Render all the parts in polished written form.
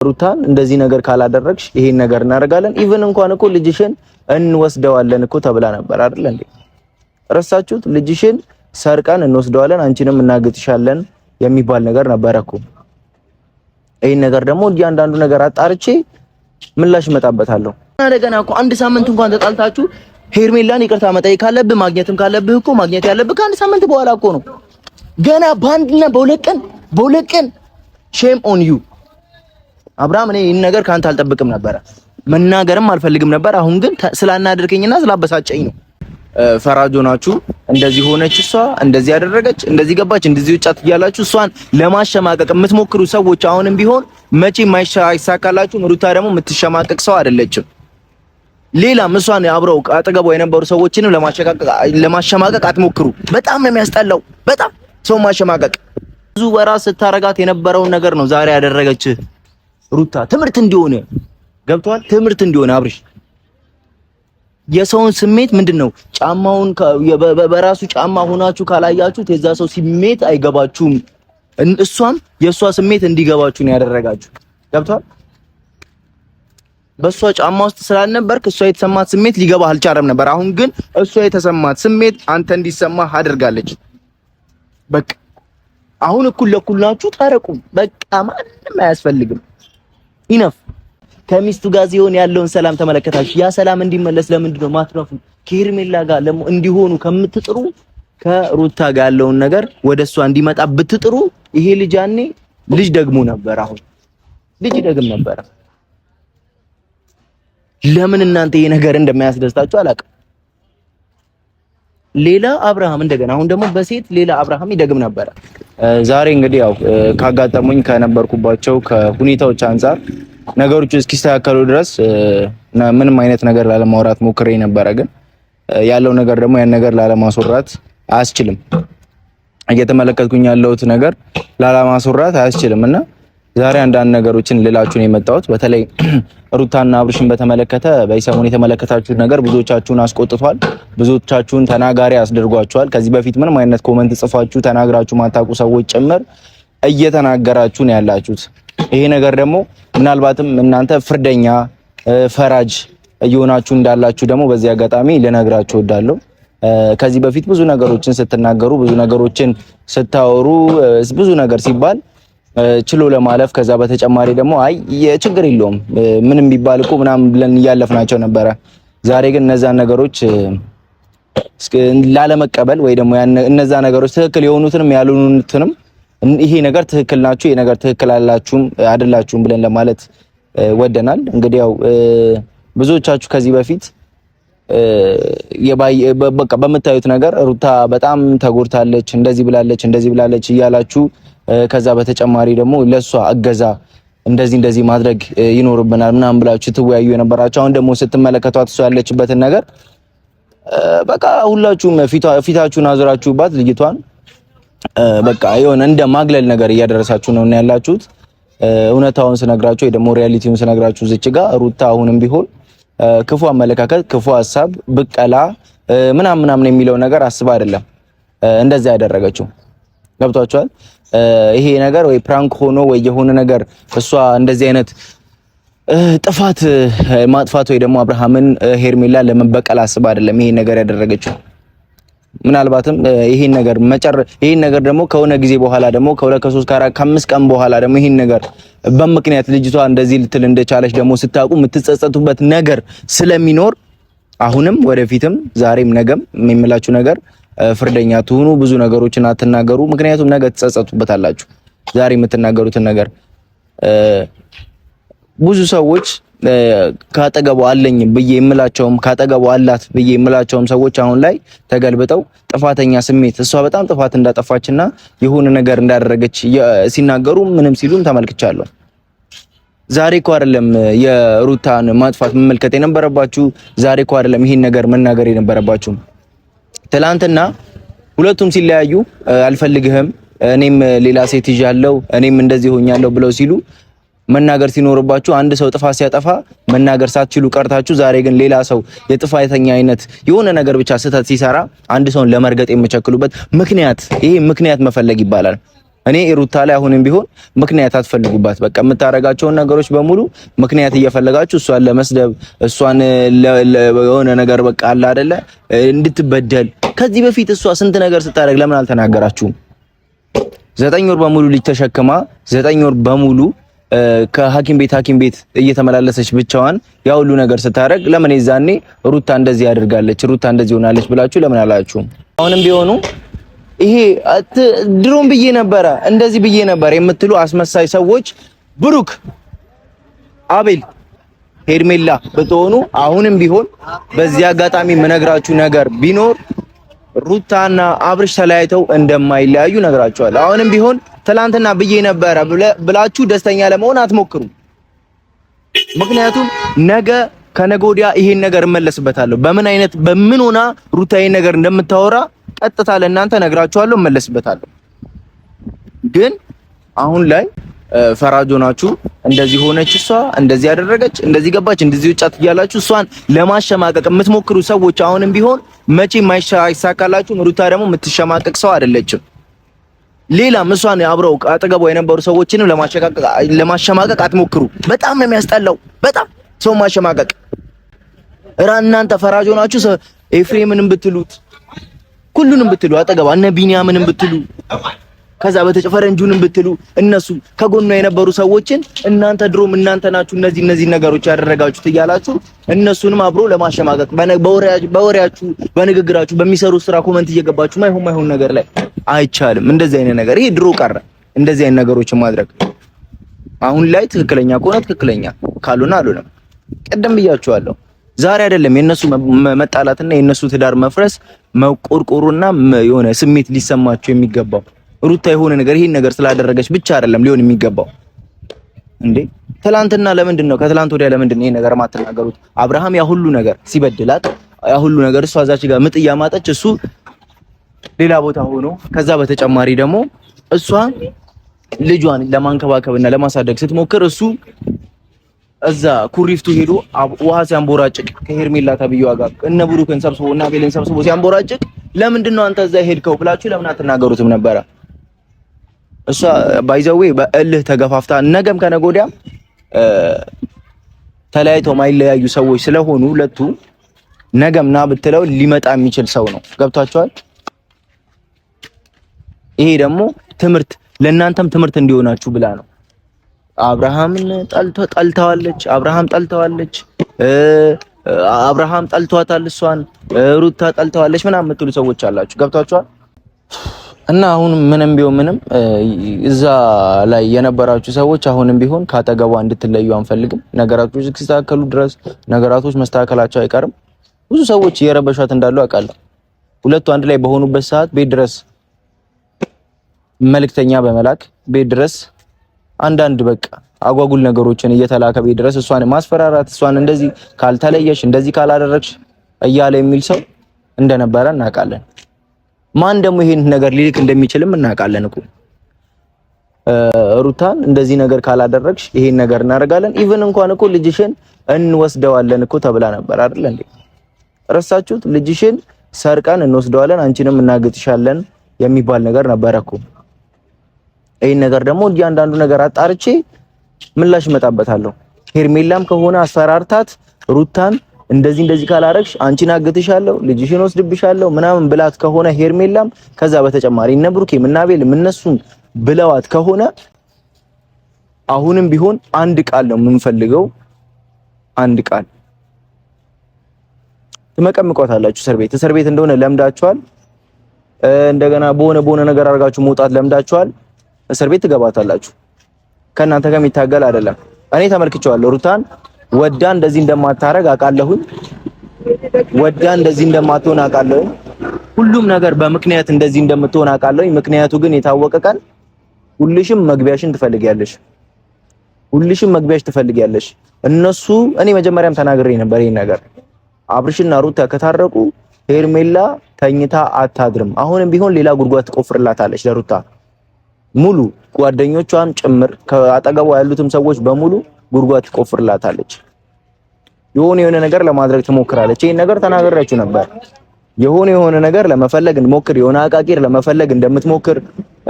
ሩታን እንደዚህ ነገር ካላደረግሽ ይሄን ነገር እናደርጋለን ኢቭን እንኳን እኮ ልጅሽን እንወስደዋለን እኮ ተብላ ነበር አይደል እንዴ ረሳችሁት ልጅሽን ሰርቀን እንወስደዋለን አንቺንም እናግጥሻለን የሚባል ነገር ነበረኩ ይሄን ነገር ደግሞ እያንዳንዱ ነገር አጣርቼ ምላሽ መጣበታለሁ እንደገና እኮ አንድ ሳምንት እንኳን ተጣልታችሁ ሄርሜላን ይቅርታ መጠየቅ ካለብህ ማግኘትም ካለብህ እኮ ማግኘት ያለብህ ከአንድ ሳምንት በኋላ እኮ ነው ገና በአንድና በሁለት ቀን ሼም ኦን ዩ አብርሃም እኔ ይሄን ነገር ካንተ አልጠብቅም ነበር መናገርም አልፈልግም ነበር አሁን ግን ስላናደርከኝና ስላበሳጨኝ ነው ፈራጆ ናችሁ እንደዚህ ሆነች እሷ እንደዚህ ያደረገች እንደዚህ ገባች እንደዚህ ወጣት ይያላችሁ እሷን ለማሸማቀቅ የምትሞክሩ ሰዎች አሁንም ቢሆን መቼ አይሳካላችሁም ሩታ ደግሞ የምትሸማቀቅ ሰው አይደለችም ሌላም እሷን አብረው አጠገቧ የነበሩ ሰዎችንም ለማሸማቀቅ አትሞክሩ በጣም ነው የሚያስጠላው በጣም ሰው ማሸማቀቅ ብዙ ወራት ስታረጋት የነበረውን ነገር ነው ዛሬ ያደረገች ሩታ ትምህርት እንዲሆነ ገብቷል ትምህርት እንዲሆነ አብርሽ የሰውን ስሜት ምንድነው ጫማውን በራሱ ጫማ ሆናችሁ ካላያችሁት የዛ ሰው ስሜት አይገባችሁም እሷም የሷ ስሜት እንዲገባችሁ ነው ያደረጋችሁ ገብቷል በሷ ጫማ ውስጥ ስላልነበርክ እሷ የተሰማት ስሜት ሊገባ አልቻለም ነበር አሁን ግን እሷ የተሰማት ስሜት አንተ እንዲሰማህ አድርጋለች በቃ አሁን እኩል ለኩል ናችሁ ታረቁ በቃ ማንንም አያስፈልግም ኢነፍ ከሚስቱ ጋር ሲሆን ያለውን ሰላም ተመለከታችሁ ያ ሰላም እንዲመለስ ለምንድን ነው ማትረፉ ከሄርሜላ ጋር እንዲሆኑ ከምትጥሩ ከሩታ ጋር ያለውን ነገር ወደሷ እንዲመጣ ብትጥሩ ይሄ ልጅ ያኔ ልጅ ደግሞ ነበር አሁን ልጅ ደግም ነበር ለምን እናንተ ይሄ ነገር እንደማያስደስታችሁ አላውቅም ሌላ አብርሃም እንደገና አሁን ደግሞ በሴት ሌላ አብርሃም ይደግም ነበር ዛሬ እንግዲህ ያው ካጋጠሙኝ ከነበርኩባቸው ከሁኔታዎች አንፃር ነገሮች እስኪስተካከሉ ድረስ ምንም አይነት ነገር ላለማውራት ሞክሬ ነበር ግን ያለው ነገር ደግሞ ያን ነገር ላለማስወራት አያስችልም እየተመለከትኩኝ ያለውት ነገር ላለማስወራት አያስችልምና ዛሬ አንዳንድ ነገሮችን ልላችሁ ነው የመጣሁት በተለይ ሩታና አብርሽን በተመለከተ በይሰሙን የተመለከታችሁት ነገር ብዙዎቻችሁን አስቆጥቷል ብዙዎቻችሁን ተናጋሪ አስደርጓችኋል ከዚህ በፊት ምንም አይነት ኮሜንት ጽፋችሁ ተናግራችሁ ማታውቁ ሰዎች ጭምር እየተናገራችሁ ነው ያላችሁት ይሄ ነገር ደግሞ ምናልባትም እናንተ ፍርደኛ ፈራጅ እየሆናችሁ እንዳላችሁ ደግሞ በዚህ አጋጣሚ ልነግራችሁ እወዳለሁ ከዚህ በፊት ብዙ ነገሮችን ስትናገሩ ብዙ ነገሮችን ስታወሩ ብዙ ነገር ሲባል ችሎ ለማለፍ ከዛ በተጨማሪ ደግሞ አይ የችግር የለውም ምንም ቢባል እኮ ምናምን ብለን ያለፍናቸው ነበረ ዛሬ ግን እነዛ ነገሮች ላለመቀበል ወይ ደግሞ እነዛ ነገሮች ትክክል የሆኑትንም ያልሆኑትንም ይሄ ነገር ትክክል ናችሁ ይሄ ነገር ትክክል አይደላችሁም ብለን ለማለት ወደናል እንግዲህ ያው ብዙዎቻችሁ ከዚህ በፊት በቃ በመታዩት ነገር ሩታ በጣም ተጎድታለች እንደዚህ ብላለች እያላችሁ ከዛ በተጨማሪ ደግሞ ለሷ እገዛ እንደዚህ ማድረግ ይኖርብናል ምናምን ብላችሁ ትወያዩ የነበራችሁ አሁን ደግሞ ስትመለከቷት እሷ ያለችበትን ነገር በቃ ሁላችሁም ፊታችሁን አዙራችሁባት ልጅቷን በቃ የሆነ እንደ ማግለል ነገር እያደረሳችሁ ነው ያላችሁት እውነታውን ስነግራችሁ ወይ ደግሞ ሪያሊቲውን ስነግራችሁ እዚች ጋር ሩታ አሁንም ቢሆን ክፉ አመለካከት ክፉ ሐሳብ ብቀላ ምናምን የሚለው ነገር አስባ አይደለም እንደዛ ያደረገችው ገብቷችኋል ይሄ ነገር ወይ ፕራንክ ሆኖ ወይ የሆነ ነገር እሷ እንደዚህ አይነት ጥፋት ማጥፋት ወይ ደግሞ አብርሃምን ሄርሜላ ለመበቀል አስባ አይደለም ይሄ ነገር ያደረገችው ምናልባትም ይሄን ነገር ደግሞ ከሆነ ጊዜ በኋላ ደግሞ ከሁለት ከሶስት ከአራት ከአምስት ቀን በኋላ ደግሞ ይሄን ነገር በምክንያት ልጅቷ እንደዚህ ልትል እንደቻለች ደግሞ ስታውቁ የምትጸጸቱበት ነገር ስለሚኖር አሁንም ወደፊትም ዛሬም ነገም የሚምላችሁ ነገር ፍርደኛ ትሁኑ ብዙ ነገሮችን አትናገሩ ምክንያቱም ነገ ትጸጸቱበታላችሁ ዛሬ የምትናገሩትን ነገር ብዙ ሰዎች ካጠገቡ አለኝ በየ የምላቸውም ካጠገቡ አላት በየ የምላቸውም ሰዎች አሁን ላይ ተገልብጠው ጥፋተኛ ስሜት እሷ በጣም ጥፋት እንዳጠፋችና የሆነ ነገር እንዳደረገች ሲናገሩ ምንም ሲሉም ተመልክቻለሁ ዛሬ እኮ አይደለም የሩታን ማጥፋት መመልከት የነበረባችሁ ዛሬ እኮ አይደለም ይሄን ነገር መናገር የነበረባችሁ ትላንትና ሁለቱም ሲለያዩ አልፈልግህም እኔም ሌላ ሴት ይዣለሁ እኔም እንደዚህ ሆኛለሁ ብለው ሲሉ መናገር ሲኖርባችሁ አንድ ሰው ጥፋት ሲያጠፋ መናገር ሳትችሉ ቀርታችሁ ዛሬ ግን ሌላ ሰው የጥፋተኛ አይነት የሆነ ነገር ብቻ ስህተት ሲሰራ አንድ ሰውን ለመርገጥ የምቸክሉበት ምክንያት ይሄ ምክንያት መፈለግ ይባላል እኔ ሩታ ላይ አሁንም ቢሆን ምክንያት አትፈልጉባት። በቃ የምታረጋቸውን ነገሮች በሙሉ ምክንያት እየፈለጋችሁ እሷን ለመስደብ እሷን የሆነ ነገር በቃ አለ አይደለ እንድትበደል። ከዚህ በፊት እሷ ስንት ነገር ስታደርግ ለምን አልተናገራችሁም? 9 ወር በሙሉ ልጅ ተሸክማ 9 ወር በሙሉ ከሐኪም ቤት እየተመላለሰች ብቻዋን ያ ሁሉ ነገር ስታደርግ ለምን የዛኔ ሩታ እንደዚህ ያደርጋለች ሩታ እንደዚህ ሆናለች ብላችሁ ለምን አላችሁም? አሁንም ቢሆኑ ይሄ ድሮም ብዬ ነበረ እንደዚህ ብዬ ነበር የምትሉ አስመሳይ ሰዎች ብሩክ፣ አቤል፣ ሄርሜላ ብትሆኑ አሁንም ቢሆን በዚህ አጋጣሚ የምነግራችሁ ነገር ቢኖር ሩታና አብርሽ ተለያይተው እንደማይለያዩ ነግራችኋለሁ። አሁንም ቢሆን ትላንትና ብዬ ነበረ ብላችሁ ደስተኛ ለመሆን አትሞክሩ። ምክንያቱም ነገ ከነገ ወዲያ ይሄን ነገር እመለስበታለሁ። በምን ሆና ሩታ ይሄን ነገር እንደምታወራ ቀጥታ ለእናንተ ነግራችኋለሁ፣ እመለስበታለሁ። ግን አሁን ላይ ፈራጆ ናችሁ። እንደዚህ ሆነች፣ እሷ እንደዚህ ያደረገች፣ እንደዚህ ገባች፣ እንደዚህ ወጣት እያላችሁ እሷን ለማሸማቀቅ የምትሞክሩ ሰዎች አሁንም ቢሆን መቼም አይሳካላችሁም። ሩታ ደግሞ የምትሸማቀቅ ሰው አይደለችም። ሌላም እሷን አብረው አጠገቧ የነበሩ ሰዎችንም ለማሸማቀቅ አትሞክሩ። በጣም ነው የሚያስጠላው። በጣም ሰው ማሸማቀቅ። እናንተ ፈራጆ ናችሁ። ኤፍሬምንም ብትሉት ሁሉንም ብትሉ አጠገቧ እነ ቢኒያምንም ብትሉ ከዛ ፈረንጁንም ብትሉ እነሱ ከጎኗ የነበሩ ሰዎችን እናንተ ድሮም እናንተ ናችሁ እነዚህ ነገሮች ያደረጋችሁት እያላችሁ እነሱንም አብሮ ለማሸማቀቅ በወሬያችሁ በንግግራችሁ በሚሰሩ ስራ ኮመንት እየገባችሁ ማይሆን ነገር ላይ አይቻልም። እንደዚህ አይነት ነገር ይሄ ድሮ ቀረ። እንደዚህ አይነት ነገሮችን ማድረግ አሁን ላይ ትክክለኛ ከሆነ ትክክለኛ ካልሆነ አልሆነም። ቀደም ብያችኋለሁ። ዛሬ አይደለም የነሱ መጣላትና የነሱ ትዳር መፍረስ መቆርቆሩና የሆነ ስሜት ሊሰማቸው የሚገባው ሩታ የሆነ ነገር ይሄን ነገር ስላደረገች ብቻ አይደለም ሊሆን የሚገባው። እንዴ ትላንትና ለምንድን ነው ከትላንት ወዲያ ለምንድን ነው ይሄ ነገር ማትናገሩት? አብርሃም ያ ሁሉ ነገር ሲበድላት ያ ሁሉ ነገር እሷ እዛች ጋር ምጥ እያማጠች እሱ ሌላ ቦታ ሆኖ ከዛ በተጨማሪ ደግሞ እሷ ልጇን ለማንከባከብና ለማሳደግ ስትሞክር እሱ እዛ ኩሪፍቱ ሄዶ ውሃ ሲያንቦራጭቅ ከሄርሜላ ተብዬዋ ጋር እነ ብሩክን ሰብስቦ እና ቤልን ሰብስቦ ሲያንቦራጭቅ ለምንድን ነው አንተ እዛ ሄድከው ብላችሁ ለምን አትናገሩትም ነበረ? እሷ ባይዘዌ በእልህ ተገፋፍታ ነገም ከነገ ወዲያም ተለያይተው ማይለያዩ ሰዎች ስለሆኑ ሁለቱ ነገም ና ብትለው ሊመጣ የሚችል ሰው ነው። ገብታችኋል? ይሄ ደግሞ ትምህርት ለእናንተም ትምህርት እንዲሆናችሁ ብላ ነው። አብርሃምን ጠልተዋለች፣ አብርሃም ጠልተዋለች፣ አብርሃም ጠልቷታል፣ እሷን ሩታ ጠልተዋለች ምናምን የምትሉ ሰዎች አላችሁ። ገብታችኋል? እና አሁን ምንም ቢሆን ምንም እዛ ላይ የነበራችሁ ሰዎች አሁንም ቢሆን ካጠገቧ እንድትለዩ አንፈልግም። ነገራቶች እስኪስተካከሉ ድረስ ነገራቶች መስተካከላቸው አይቀርም። ብዙ ሰዎች እየረበሿት እንዳሉ አውቃለሁ። ሁለቱ አንድ ላይ በሆኑበት ሰዓት ቤት ድረስ መልእክተኛ በመላክ ቤት ድረስ አንዳንድ በቃ አጓጉል ነገሮችን እየተላከ ቤት ድረስ እሷን ማስፈራራት፣ እሷን እንደዚህ ካልተለየሽ እንደዚህ ካላደረግሽ እያለ የሚል ሰው እንደነበረ እናውቃለን። ማን ደግሞ ይሄን ነገር ሊልክ እንደሚችልም እናውቃለን እኮ። ሩታን እንደዚህ ነገር ካላደረግሽ ይሄን ነገር እናደርጋለን፣ ኢቭን እንኳን እኮ ልጅሽን እንወስደዋለን እኮ ተብላ ነበር አይደል እንዴ? ረሳችሁት? ልጅሽን ሰርቀን እንወስደዋለን፣ አንቺንም እናግጥሻለን የሚባል ነገር ነበር እኮ። ይሄን ነገር ደግሞ እያንዳንዱ ነገር አጣርቼ ምላሽ እመጣበታለሁ። ሄርሜላም ከሆነ አስፈራርታት ሩታን እንደዚህ ካላረግሽ አንቺን አግትሻለሁ፣ ልጅሽን ወስድብሻለሁ ምናምን ብላት ከሆነ ሄርሜላም ከዛ በተጨማሪ እነ ብሩኬም እና አቤልም እነሱን ብለዋት ከሆነ አሁንም ቢሆን አንድ ቃል ነው የምንፈልገው። አንድ ቃል ትመቀምቋታላችሁ። እስር ቤት እንደሆነ ለምዳችኋል። እንደገና በሆነ ነገር አድርጋችሁ መውጣት ለምዳችኋል። እስር ቤት ትገባታላችሁ። ከእናንተ ጋር የሚታገል አይደለም። እኔ ተመልክቼዋለሁ። ሩታን ወዳ እንደዚህ እንደማታረግ አውቃለሁኝ። ወዳ እንደዚህ እንደማትሆን አውቃለሁኝ። ሁሉም ነገር በምክንያት እንደዚህ እንደምትሆን አውቃለሁኝ። ምክንያቱ ግን የታወቀ ቀን ሁልሽም መግቢያሽን ትፈልጊያለሽ። እነሱ እኔ መጀመሪያም ተናግሬ ነበር ይሄን ነገር አብርሽና ሩታ ከታረቁ ሄርሜላ ተኝታ አታድርም። አሁንም ቢሆን ሌላ ጉድጓድ ትቆፍርላታለች ለሩታ ሙሉ ጓደኞቿን ጭምር ከአጠገቧ ያሉትም ሰዎች በሙሉ ጉድጓድ ትቆፍርላታለች። የሆነ ነገር ለማድረግ ትሞክራለች። ይሄን ነገር ተናግሬያችሁ ነበር። የሆነ ነገር ለመፈለግ እንሞክር፣ የሆነ አቃቂር ለመፈለግ እንደምትሞክር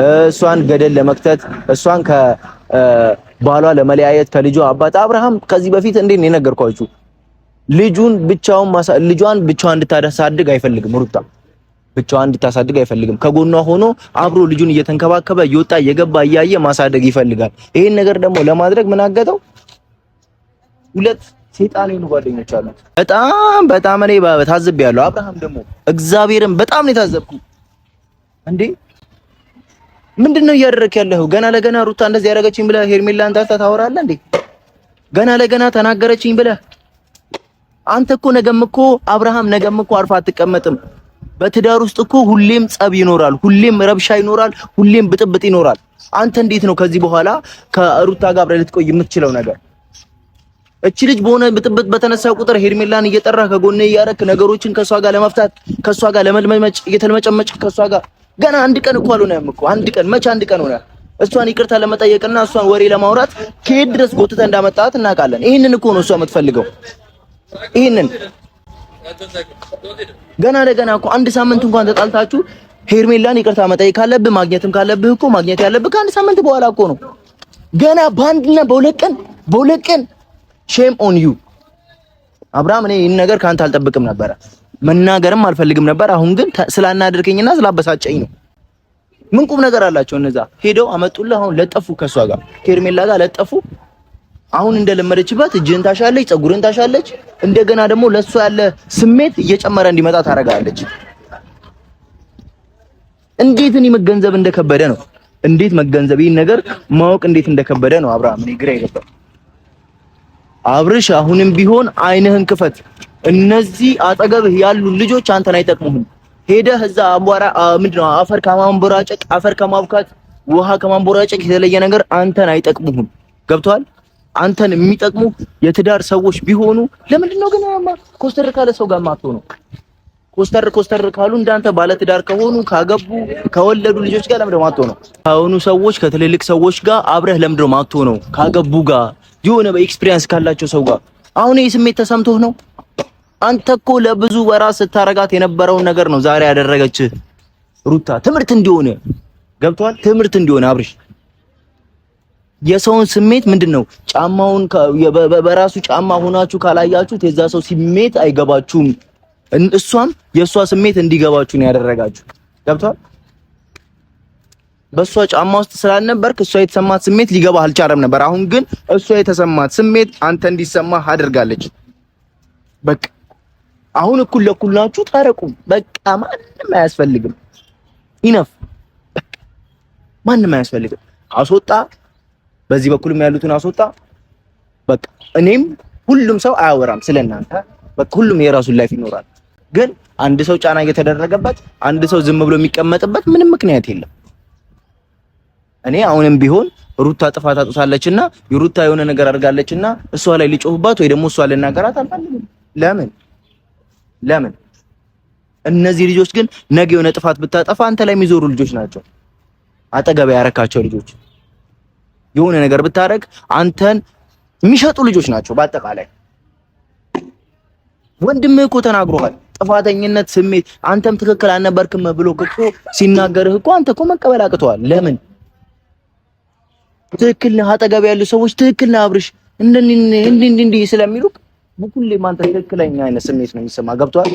እሷን ገደል ለመክተት እሷን ከባሏ ለመለያየት ከልጇ አባት አብርሃም ከዚህ በፊት እንዴት ነው የነገርኳችሁ? ልጇን ብቻዋን እንድታሳድግ አይፈልግም። ሩታ ብቻዋን እንድታሳድግ አይፈልግም። ከጎኗ ሆኖ አብሮ ልጁን እየተንከባከበ እየወጣ እየገባ እያየ ማሳደግ ይፈልጋል። ይሄን ነገር ደግሞ ለማድረግ ምን አገተው? ሁለት ሰይጣን የሆኑ ጓደኞች አሉት። በጣም እኔ ታዝቤያለሁ። አብርሃም ደግሞ እግዚአብሔርን በጣም ነው የታዘብኩት። እንዴ ምንድነው እያደረክ ያለኸው? ገና ለገና ሩታ እንደዚህ ያደረገችኝ ብለህ ሄርሜላን ታወራለህ እንዴ? ገና ለገና ተናገረችኝ ብለህ አንተ እኮ አብርሃም ነገም እኮ አርፋ አትቀመጥም። በትዳር ውስጥ እኮ ሁሌም ጸብ ይኖራል፣ ሁሌም ረብሻ ይኖራል፣ ሁሌም ብጥብጥ ይኖራል። አንተ እንዴት ነው ከዚህ በኋላ ከሩታ ጋር አብረህ ልትቆይ የምትችለው ነገር? እቺ ልጅ በሆነ ብጥብጥ በተነሳ ቁጥር ሄርሜላን እየጠራህ ከጎኔ እያደረክ ነገሮችን ከሷ ጋር ለመፍታት ከሷ ጋር ለመልመጭ እየተልመጨመጭ ከሷ ጋር ገና አንድ ቀን እኮ አልሆነም እኮ አንድ ቀን ሆነ። እሷን ይቅርታ ለመጠየቅና እሷን ወሬ ለማውራት ከሄድ ድረስ ጎትተህ እንዳመጣት እናውቃለን። ይሄንን እኮ ነው እሷ የምትፈልገው። ይሄንን ገና ለገና እኮ አንድ ሳምንት እንኳን ተጣልታችሁ ሄርሜላን ይቅርታ መጠየቅ ካለብህ ማግኘትም ካለብህ እኮ ማግኘት ያለብህ ከአንድ ሳምንት በኋላ እኮ ነው። ገና በአንድና በሁለት ቀን ሼም ኦን ዩ አብርሃም። እኔ ይሄን ነገር ካንተ አልጠብቅም ነበረ፣ መናገርም አልፈልግም ነበር። አሁን ግን ስላናደርከኝና ስላበሳጨኝ ነው። ምን ቁም ነገር አላቸው እነዛ? ሄደው አመጡልህ። አሁን ለጠፉ፣ ከሷ ጋር ከሄርሜላ ጋር ለጠፉ። አሁን እንደለመደችበት እጅህን ታሻለች፣ ፀጉርን ታሻለች። እንደገና ደግሞ ለሷ ያለ ስሜት እየጨመረ እንዲመጣ ታደርጋለች። እንዴት እኔ መገንዘብ እንደከበደ ነው። እንዴት መገንዘብ ይሄን ነገር ማወቅ እንዴት እንደከበደ ነው አብርሃም። እኔ ግራ ይገባል። አብርሽ አሁንም ቢሆን አይንህን ክፈት። እነዚህ አጠገብህ ያሉ ልጆች አንተን አይጠቅሙህም። ሄደህ እዛ አቧራ ምንድነው አፈር ከማንቦራጨቅ አፈር ከማብካት ውሃ ከማንቦራጨቅ የተለየ ነገር አንተን አይጠቅሙህም። ገብቶሃል? አንተን የሚጠቅሙ የትዳር ሰዎች ቢሆኑ ለምንድን ነው ግን ኮስተር ካለ ሰው ጋር ማትሆነው? ኮስተር ካሉ እንዳንተ ባለ ትዳር ከሆኑ ካገቡ ከወለዱ ልጆች ጋር ለምንድን ነው ማትሆነው? ከሆኑ ሰዎች ከትልልቅ ሰዎች ጋር አብረህ ለምንድን ነው ማትሆነው? ካገቡ ጋር የሆነ በኤክስፒሪየንስ ካላቸው ሰው ጋር። አሁን ይሄ ስሜት ተሰምቶህ ነው? አንተ እኮ ለብዙ ወራት ስታረጋት የነበረውን ነገር ነው ዛሬ ያደረገችህ ሩታ። ትምህርት እንዲሆነ ገብቷል? ትምህርት እንዲሆነ አብርሽ የሰውን ስሜት ምንድነው? ጫማውን በራሱ ጫማ ሆናችሁ ካላያችሁት የዛ ሰው ስሜት አይገባችሁም። እሷም የሷ ስሜት እንዲገባችሁ ነው ያደረጋችሁ። ገብቷል? በሷ ጫማ ውስጥ ስላልነበርክ እሷ የተሰማት ስሜት ሊገባህ አልቻለም ነበር። አሁን ግን እሷ የተሰማት ስሜት አንተ እንዲሰማህ አድርጋለች። በቃ አሁን እኩል ለእኩል ናችሁ፣ ታረቁ። በቃ ማንም አያስፈልግም። ኢነፍ በቃ ማንም አያስፈልግም። አስወጣ፣ በዚህ በኩልም ያሉትን አስወጣ። በቃ እኔም ሁሉም ሰው አያወራም ስለናንተ። በቃ ሁሉም የራሱን ላይፍ ይኖራል። ግን አንድ ሰው ጫና እየተደረገበት አንድ ሰው ዝም ብሎ የሚቀመጥበት ምንም ምክንያት የለም። እኔ አሁንም ቢሆን ሩታ ጥፋት አጥታለችና የሩታ የሆነ ነገር አድርጋለችና እሷ ላይ ሊጮህባት ወይ ደግሞ እሷ ልናገራት አልፈልግም። ለምን እነዚህ ልጆች ግን ነገ የሆነ ጥፋት ብታጠፋ አንተ ላይ የሚዞሩ ልጆች ናቸው። አጠገብ ያረካቸው ልጆች የሆነ ነገር ብታረግ አንተን የሚሸጡ ልጆች ናቸው። በአጠቃላይ ወንድምህ እኮ ተናግሮሃል። ጥፋተኝነት ስሜት አንተም ትክክል አልነበርክም ብሎ እኮ ሲናገርህ እኮ አንተ እኮ መቀበል አቅተዋል። ለምን ትክክል ነህ? አጠገብ ያሉ ሰዎች ትክክል ነህ አብርሽ እንዲህ ስለሚሉክ ሁሌም አንተ ትክክለኛ አይነት ስሜት ነው የሚሰማ። ገብቷል?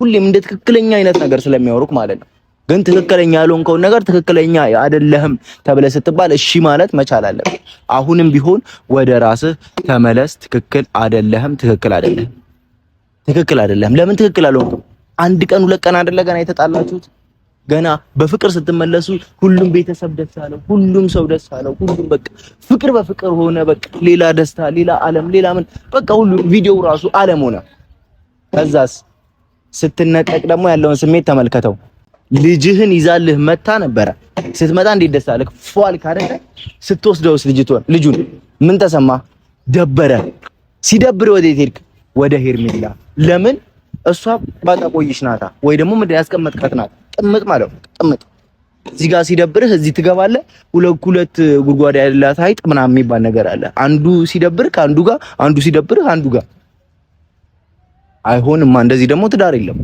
ሁሌም እንደ ትክክለኛ አይነት ነገር ስለሚያወሩክ ማለት ነው። ግን ትክክለኛ ያልሆንከውን ነገር ትክክለኛ አይደለህም ተብለህ ስትባል እሺ ማለት መቻል አለብህ። አሁንም ቢሆን ወደ ራስህ ተመለስ። ትክክል አይደለህም። ለምን ትክክል አልሆንክም? አንድ ቀን ሁለት ቀን አይደለ ገና የተጣላችሁት? ገና በፍቅር ስትመለሱ ሁሉም ቤተሰብ ደስ አለው፣ ሁሉም ሰው ደስ አለው። ሁሉም በቃ ፍቅር በፍቅር ሆነ። በቃ ሌላ ደስታ፣ ሌላ ዓለም፣ ሌላ ምን በቃ ሁሉ ቪዲዮው ራሱ ዓለም ሆነ። ከዛስ ስትነጠቅ ደግሞ ያለውን ስሜት ተመልከተው። ልጅህን ይዛልህ መታ ነበረ። ስትመጣ እንዴት ደስ አለህ? ፏል ካደረ ስትወስደውስ ልጁን ምን ተሰማ? ደበረ። ሲደብር ወዴት ሄድክ? ወደ ሄርሜላ። ለምን? እሷ ባጣቆይሽ ናታ ወይ ደግሞ ምንድን ያስቀመጥካት ናት። ጥምጥ ማለት ጥምጥ። እዚህ ጋር ሲደብርህ እዚህ ትገባለህ። ሁለት ጉድጓድ ያላት አይጥ ምናምን የሚባል ነገር አለ። አንዱ ሲደብርህ ከአንዱ ጋር፣ አንዱ ሲደብርህ አንዱ ጋር። አይሆንማ። እንደዚህ ደግሞ ትዳር የለም።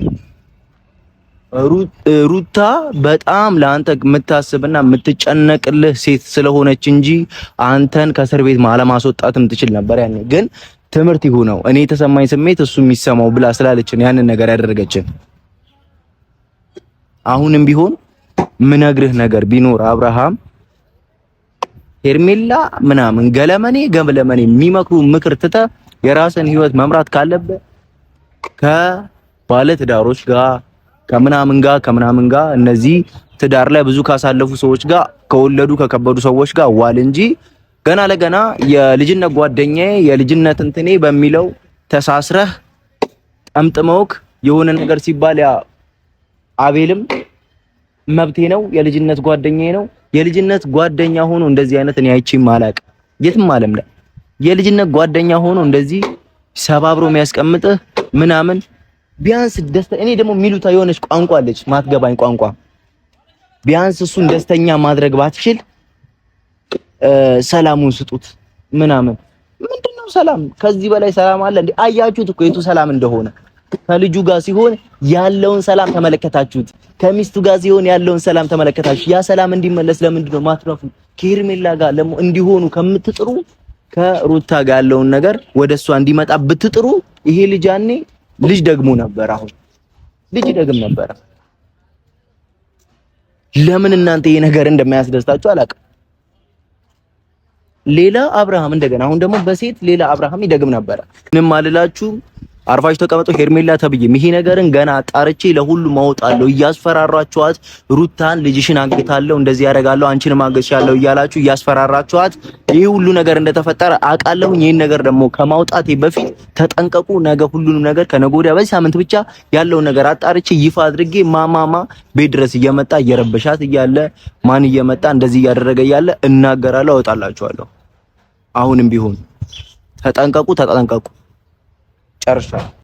ሩታ በጣም ለአንተ የምታስብና የምትጨነቅልህ ሴት ስለሆነች እንጂ አንተን ከእስር ቤት ማለማስወጣትም ትችል ነበር። ያኔ ግን ትምህርት ይሁነው እኔ የተሰማኝ ስሜት እሱ የሚሰማው ብላ ስላለችን ያንን ነገር ያደረገችን። አሁንም ቢሆን ምነግርህ ነገር ቢኖር አብርሃም ሄርሜላ ምናምን ገለመኔ የሚመክሩ ምክር ትተህ የራስን ህይወት መምራት ካለብህ ከባለ ትዳሮች ጋር ከምናምን ጋር እነዚህ ትዳር ላይ ብዙ ካሳለፉ ሰዎች ጋር ከወለዱ ከከበዱ ሰዎች ጋር ዋል እንጂ ገና ለገና የልጅነት ጓደኛዬ የልጅነት እንትኔ በሚለው ተሳስረህ ጠምጥመውክ የሆነ ነገር ሲባል ያ አቤልም መብቴ ነው የልጅነት ጓደኛዬ ነው። የልጅነት ጓደኛ ሆኖ እንደዚህ አይነት እኔ አይቼም አላውቅም የትም ዓለም ላይ የልጅነት ጓደኛ ሆኖ እንደዚህ ሰባብሮ የሚያስቀምጥህ ምናምን ቢያንስ ደስታ እኔ ደግሞ ሚሉታ የሆነች ቋንቋ አለች ማትገባኝ ቋንቋ ቢያንስ እሱን ደስተኛ ማድረግ ባትችል ሰላሙን ስጡት ምናምን ምንድነው ሰላም ከዚህ በላይ ሰላም አለ እንዴ? አያችሁት እኮ የቱ ሰላም እንደሆነ ከልጁ ጋር ሲሆን ያለውን ሰላም ተመለከታችሁት ከሚስቱ ጋር ሲሆን ያለውን ሰላም ተመለከታችሁ ያ ሰላም እንዲመለስ ለምንድነው ማትረፉ ከሄርሜላ ጋር እንዲሆኑ ከምትጥሩ ከሩታ ጋር ያለውን ነገር ወደሷ እንዲመጣ ብትጥሩ ይሄ ልጅ ያኔ ልጅ ደግሞ ነበር አሁን ልጅ ደግም ነበር ለምን እናንተ ይሄ ነገር እንደማያስደስታችሁ አላውቅም ሌላ አብርሃም እንደገና አሁን ደግሞ በሴት ሌላ አብርሃም ይደግም ነበር ምንም አልላችሁ አርፋችሁ ተቀመጡ ሄርሜላ ተብዬም ይሄ ነገርን ገና አጣርቼ ለሁሉ ማውጣለሁ እያስፈራራችኋት ሩታን ልጅሽን አግታለሁ እንደዚህ ያደርጋለሁ አንቺንም አግቻለሁ እያላችሁ እያስፈራራችኋት ይሄ ሁሉ ነገር እንደተፈጠረ አውቃለሁ ይሄን ነገር ደግሞ ከማውጣቴ በፊት ተጠንቀቁ ነገ ሁሉንም ነገር ከነገ ወዲያ በዚህ ሳምንት ብቻ ያለውን ነገር አጣርቼ ይፋ አድርጌ ማማማ ቤት ድረስ እየመጣ እየረበሻት እያለ ማን እየመጣ እንደዚህ እያደረገ እያለ እናገራለሁ አወጣላችኋለሁ አሁንም ቢሆን ተጠንቀቁ ጨርሻለሁ